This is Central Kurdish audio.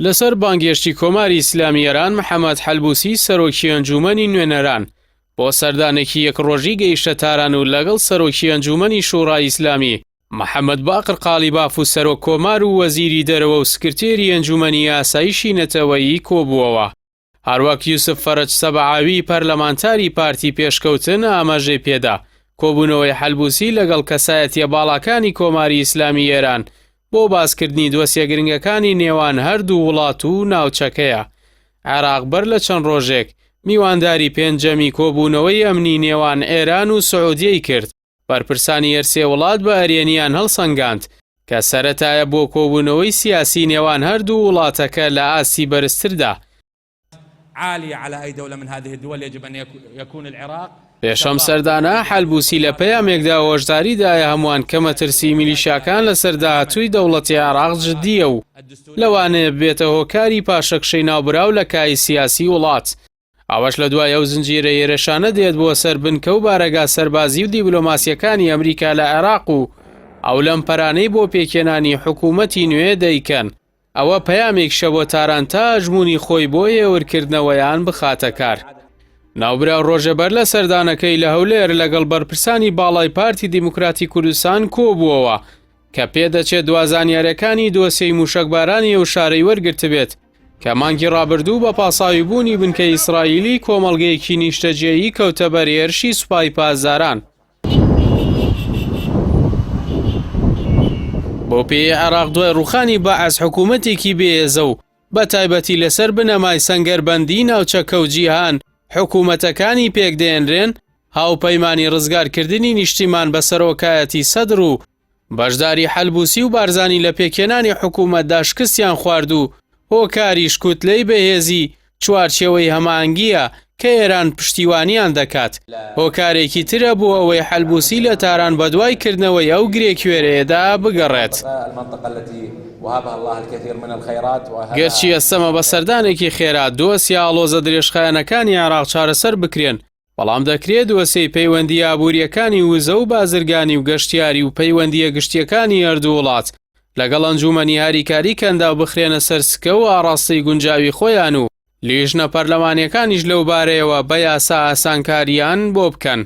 لەسەر بانگێشتی کۆماری ئیسلامی ئێران محەممەد حەلبوسی سەرۆکی ئەنجومەنی نوێنەران بۆ سەردانێکی یەکڕۆژی گەیشتە تاران و لەگەڵ سەرۆکی ئەنجومەنی شوڕای ئیسلامی محەممەد باقر قالیباف و سەرۆک کۆمار و وەزیری دەرەوە و سکرتێری ئەنجومەنی یاساییشی نەتەوەیی کۆبووەوە. هەروەک یوسف فەرەج سەبعاوی پەرلەمانتاری پارتی پێشکەوتن ئاماژەی پێدا کۆبوونەوەی حەلبوسی لەگەڵ کەسایەتیە باڵاکانی کۆماری ئیسلامی ئێران بۆ باسکردنی دۆسیە گرنگەکانی نێوان هەردوو وڵات و ناوچەکەیە. عێراق بەر لە چەند ڕۆژێک میوانداری پێنجەمی کۆبوونەوەی ئەمنی نێوان ئێران و سعودیەی کرد. بەرپرسانی هەرسێ وڵات بە ئەرێنیان هەڵسەنگاند کە سەرەتایە بۆ کۆبوونەوەی سیاسی نێوان هەردوو وڵاتەکە لە ئاسی بەرزتردا. عالية على أي دولة من هذه الدول يجب أن يكون العراق. پێشەم سەردانە حەلبوسی لە پەیامێکدا هۆشداریدایە هەمووان کە مەترسی میلیشیاکان لە سەرداهاتووی دەوڵەتی عێراق جددیە و لەوانەیە بێتە هۆکاری پاشەکشەی ناوبراو لە کای سیاسی وڵات. ئەوەش لە دوای ئەو زنجیرە هێرشانە دێت بۆ سەر بنکە و بارەگا سەربازی و دیبلۆماسیەکانی ئەمریکا لە عێراق و ئەو لەم پەرانەی بۆ پێکێنانی حکوومەتی نوێ دەیکەن. ئەوە پەیامێک شەبۆ تاران تا ئەژموونی خۆی بۆ هێورکردنەوەیان بخاتە کار. ناوبراو ڕۆژەبەر لە سەردانەکەی لە هەولێر لەگەڵ بەرپرسانی باڵای پارتی دیموکراتی کوردستان کۆبووەوە کە پێدەچێت دوازانیارەکانی دۆسیەی موشەکبارانی ئەو شارەی وەرگرت بێت کە مانگی ڕابردوو بە پاساوی بوونی بنکە ئیسرائیلی کۆمەڵگەیەکی نیشتەجێیی کەوتە بەر هێرشی سوپای پاسداران. بۆ پێی عێراق دوای ڕوخانی بەعەز حکوومەتێکی بێهێزە و بە تایبەتی لەسەر بنەمای سەنگەربەندی ناوچەکە و جیهان حکوومەتەکانی پێکدێنرێن هاوپەیمانی ڕزگارکردنی نیشتیمان بە سەرۆکایەتی سەدر و بەشداری حەلبوسی و بارزانی لە پێکێنانی حکوومەتدا شکستیان خوارد و هۆکاری شکوتلەی بەهێزی چوارچێوەی هەماهەنگیە کە ئێران پشتیوانیان دەکات. هۆکارێکی ترە بۆ ئەوەی حەلبوسی لە تاران بەدوای کردنەوەی ئەو گرێکوێرەیەدا بگەڕێت. گەرچی ئەستەمە بە سەردانێکی خێرا دۆسیە ئاڵۆزە درێژخایەنەکانی عێراق چارەسەر بکرێن، بەڵام دەکرێت دۆسیەی پەیوەندی ئابوووریەکانی وزە و بازرگانی و گەشتیاری و پەیوەندیە گشتیەکانی هەردوو وڵات لەگەڵ ئەنجومەنی هاریکاری کەندا بخرێنە سەرسکە و ئاڕاستەی گونجاوی خۆیان و لیژنە پەرلەمانیەکانیش لەو بارەیەوە بە یاسا ئاسانکاریان بۆ بکەن.